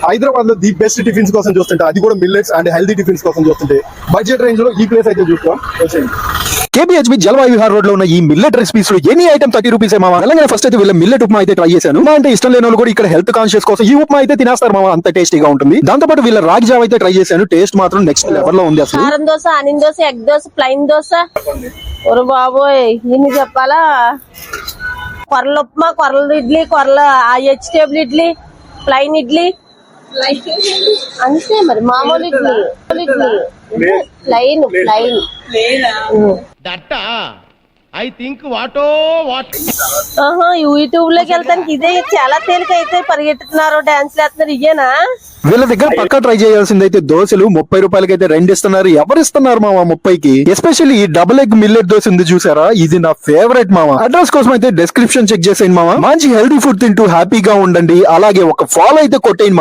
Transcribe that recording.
హైదరాబాద్ లో the best tiffins కోసం చూస్తుంటే, అది కూడా మిల్లెట్స్ అండ్ హెల్దీ టిఫిన్స్ కోసం చూస్తుంటే, బడ్జెట్ రేంజ్ లో ఈ ప్లేస్ అయితే చూస్తాం. కేబిహెచ్బి జలవాయు విహార్ రోడ్ లో ఉన్న ఈ మిల్లెట్ రెసిపీస్ లో ఎనీ ఐటమ్ 30 రూపీస్ మామ. అలాగే ఫస్ట్ అయితే వీళ్ళ మిల్లెట్ ఉప్మా అయితే ట్రై చేశాను. మా అంటే ఇష్టం లేని వాళ్ళు కూడా ఇక్కడ హెల్త్ కాన్షియస్ కోసం ఈ ఉప్మా అయితే తినేస్తారు మామ, అంత టేస్టీగా ఉంటుంది. దాంతో పాటు వీళ్ళ రాగి జావ అయితే ట్రై చేశాను. టేస్ట్ మాత్రం నెక్స్ట్ లెవెల్ లో ఉంది అసలు. కారం dosa, onion dosa, egg dosa, plain dosa. ఒరు బాబోయ్, ఇన్ని చెప్పాలా? కొరల ఉప్మా, కొరల ఇడ్లీ, కొరల వెజిటేబుల్ ఇడ్లీ, ప్లైన్ ఇడ్లీ అంతే. మరి మామూలు ఇడ్లీ ప్లైన్ ఐ థింక్ వాటో వాట్. యూట్యూబ్ లోకి వెళ్తానికి ఇదే చాలా తేలిక అయితే. పరిగెత్తుతున్నారు, డాన్స్ వేస్తున్నారు, ఇయ్యేనా? వీళ్ళ దగ్గర పక్కా ట్రై చేయాల్సింది అయితే దోశలు 30 రూపాయలకి అయితే 2 ఇస్తున్నారు. ఎవరు ఇస్తున్నారు మామ 30కి? ఎస్పెషల్లీ ఈ డబుల్ ఎగ్ మిల్లెట్ దోశ ఉంది చూసారా, ఇది నా ఫేవరెట్ మామ. అడ్రస్ కోసం అయితే డిస్క్రిప్షన్ చెక్ చేసేయండి మామ. మంచి హెల్తీ ఫుడ్ తింటూ హ్యాపీగా ఉండండి. అలాగే ఒక ఫాలో అయితే కొట్టేయండి.